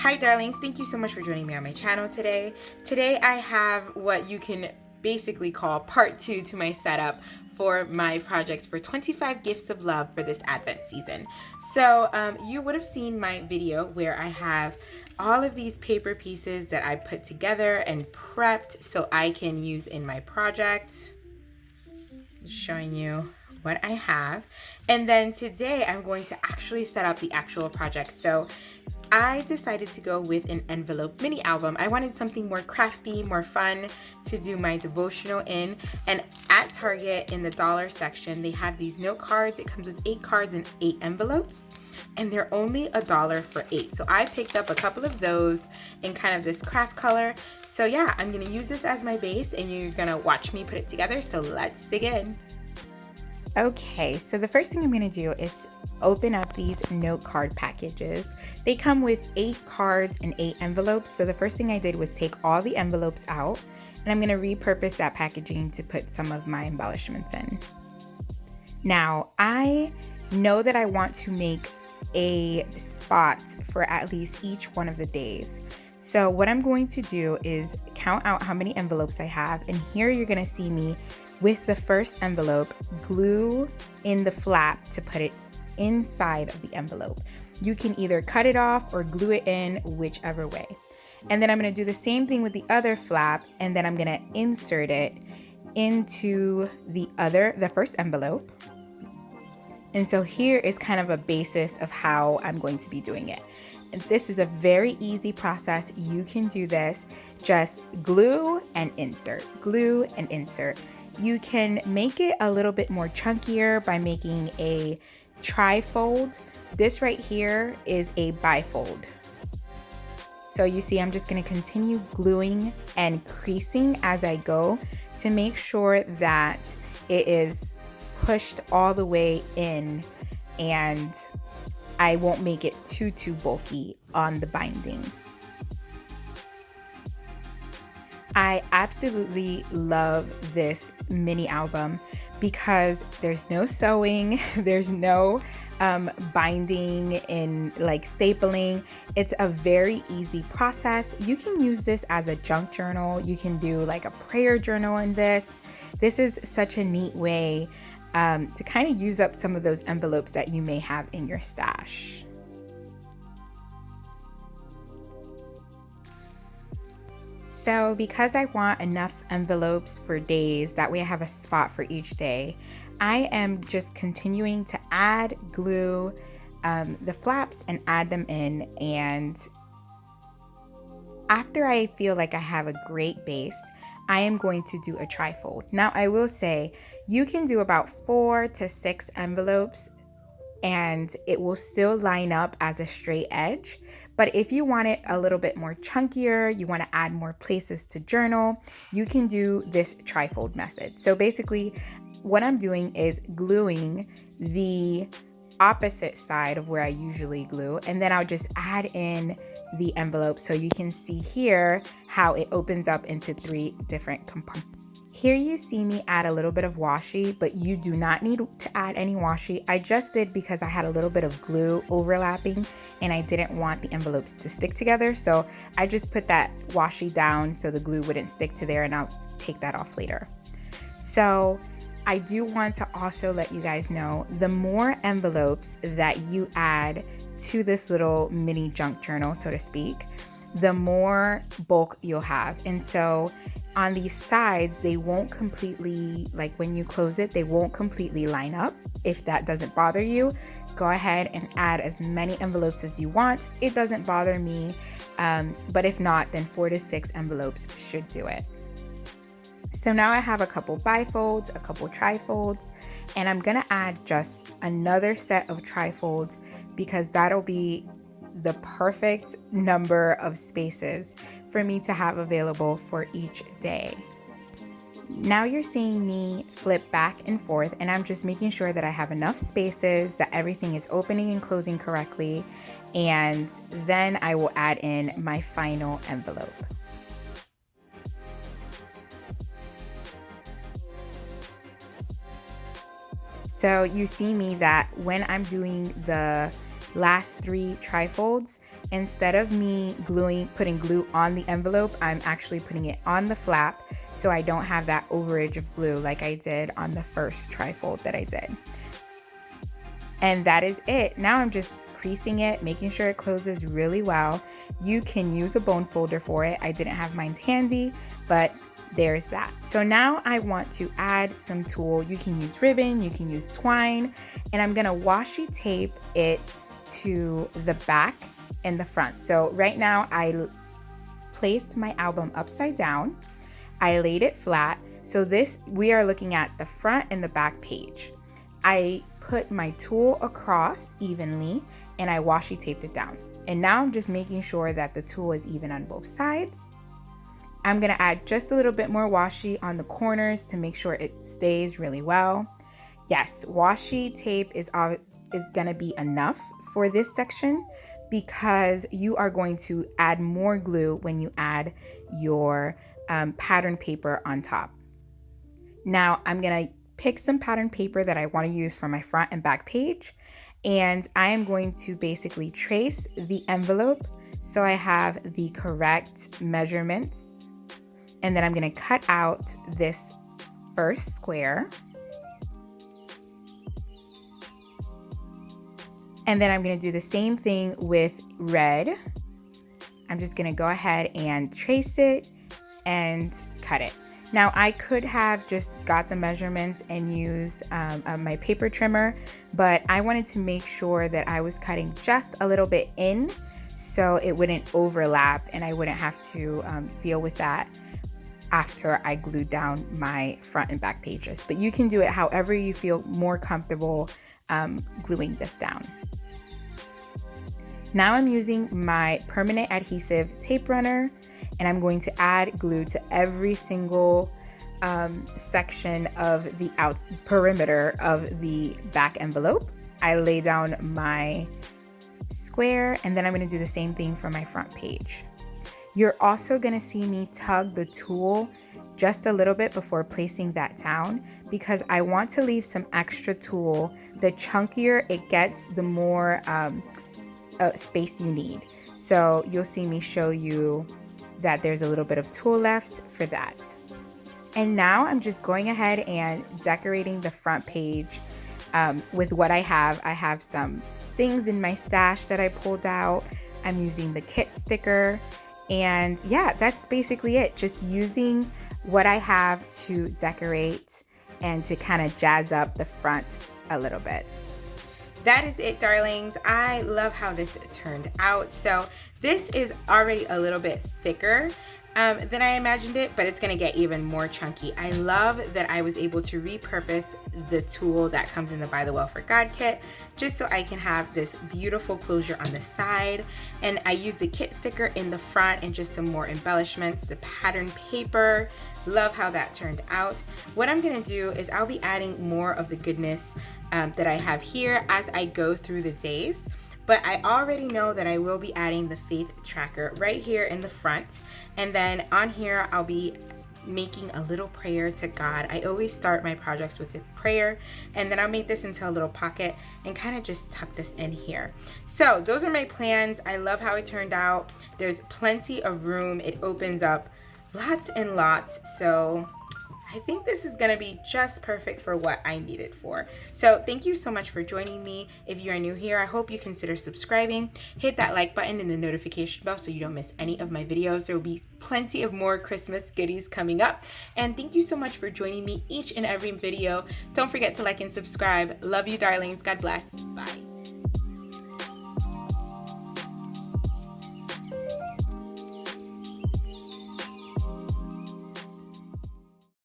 Hi darlings, thank you so much for joining me on my channel today. Today I have what you can basically call part 2 to my setup for my project for 25 gifts of love for this Advent season. So you would have seen my video where I have all of these paper pieces that I put together and prepped so I can use in my project. Showing you what I have. And then today I'm going to actually set up the actual project. So I decided to go with an envelope mini album. I wanted something more crafty, more fun to do my devotional in. And at Target in the dollar section, they have these note cards. It comes with 8 cards and 8 envelopes. And they're only $1 for 8. So I picked up a couple of those in kind of this craft color. So yeah, I'm gonna use this as my base and you're gonna watch me put it together. So let's dig in. Okay, so the first thing I'm gonna do is open up these note card packages. They come with 8 cards and 8 envelopes. So the first thing I did was take all the envelopes out and I'm gonna repurpose that packaging to put some of my embellishments in. Now, I know that I want to make a spot for at least each one of the days. So what I'm going to do is count out how many envelopes I have, and here you're gonna see me with the first envelope glue in the flap to put it inside of the envelope. You can either cut it off or glue it in, whichever way. And then I'm gonna do the same thing with the other flap, and then I'm gonna insert it into the first envelope. And so here is kind of a basis of how I'm going to be doing it. And this is a very easy process. You can do this. Just glue and insert, glue and insert. You can make it a little bit more chunkier by making a tri-fold. This right here is a bifold. So you see, I'm just going to continue gluing and creasing as I go to make sure that it is pushed all the way in and I won't make it too bulky on the binding. I absolutely love this mini album because there's no sewing, there's no binding and like stapling. It's a very easy process. You can use this as a junk journal. You can do like a prayer journal in this. This is such a neat way to kind of use up some of those envelopes that you may have in your stash. So because I want enough envelopes for days, that way I have a spot for each day, I am just continuing to add glue the flaps and add them in. And after I feel like I have a great base, I am going to do a tri-fold. Now I will say you can do about 4 to 6 envelopes and it will still line up as a straight edge. But if you want it a little bit more chunkier, you want to add more places to journal, you can do this tri-fold method. So basically what I'm doing is gluing the opposite side of where I usually glue, and then I'll just add in the envelope so you can see here how it opens up into 3 different compartments. Here you see me add a little bit of washi, but you do not need to add any washi. I just did because I had a little bit of glue overlapping and I didn't want the envelopes to stick together. So I just put that washi down so the glue wouldn't stick to there, and I'll take that off later. So I do want to also let you guys know, the more envelopes that you add to this little mini junk journal, so to speak, the more bulk you'll have. And so on these sides, they won't completely, like when you close it, they won't completely line up. If that doesn't bother you, go ahead and add as many envelopes as you want. It doesn't bother me, but if not, then 4 to 6 envelopes should do it. So now I have a couple bifolds, a couple trifolds, and I'm gonna add just another set of trifolds because that'll be the perfect number of spaces for me to have available for each day. Now you're seeing me flip back and forth, and I'm just making sure that I have enough spaces, that everything is opening and closing correctly, and then I will add in my final envelope. So you see me that when I'm doing the last 3 trifolds, instead of me putting glue on the envelope, I'm actually putting it on the flap so I don't have that overage of glue like I did on the first trifold that I did. And that is it. Now I'm just creasing it, making sure it closes really well. You can use a bone folder for it. I didn't have mine handy, but there's that. So now I want to add some tulle. You can use ribbon, you can use twine, and I'm gonna washi tape it to the back and the front. So right now I placed my album upside down. I laid it flat. So we are looking at the front and the back page. I put my tulle across evenly and I washi taped it down. And now I'm just making sure that the tulle is even on both sides. I'm gonna add just a little bit more washi on the corners to make sure it stays really well. Yes, washi tape is gonna be enough for this section because you are going to add more glue when you add your pattern paper on top. Now I'm gonna pick some pattern paper that I want to use for my front and back page, and I am going to basically trace the envelope so I have the correct measurements, and then I'm going to cut out this first square, and then I'm going to do the same thing with red. I'm just going to go ahead and trace it and cut it. Now I could have just got the measurements and used my paper trimmer, but I wanted to make sure that I was cutting just a little bit in so it wouldn't overlap and I wouldn't have to deal with that after I glued down my front and back pages. But you can do it however you feel more comfortable gluing this down. Now I'm using my permanent adhesive tape runner, and I'm going to add glue to every single section of the perimeter of the back envelope. I lay down my square, and then I'm going to do the same thing for my front page. You're also going to see me tug the tulle just a little bit before placing that down because I want to leave some extra tulle. The chunkier it gets, the more space you need. So you'll see me show you that there's a little bit of tulle left for that. And now I'm just going ahead and decorating the front page with what I have. I have some things in my stash that I pulled out. I'm using the kit sticker, and yeah, that's basically it. Just using what I have to decorate and to kind of jazz up the front a little bit. That is it, darlings. I love how this turned out. So this is already a little bit thicker than I imagined it, but it's gonna get even more chunky. I love that I was able to repurpose the tulle that comes in the ByTheWell4God kit just so I can have this beautiful closure on the side. And I used the kit sticker in the front and just some more embellishments, the pattern paper. Love how that turned out. What I'm gonna do is I'll be adding more of the goodness that I have here as I go through the days. But I already know that I will be adding the faith tracker right here in the front. And then on here, I'll be making a little prayer to God. I always start my projects with a prayer, and then I'll make this into a little pocket and kind of just tuck this in here. So those are my plans. I love how it turned out. There's plenty of room. It opens up lots and lots. So I think this is gonna be just perfect for what I need it for. So thank you so much for joining me. If you are new here, I hope you consider subscribing. Hit that like button and the notification bell so you don't miss any of my videos. There will be plenty of more Christmas goodies coming up. And thank you so much for joining me each and every video. Don't forget to like and subscribe. Love you, darlings. God bless. Bye.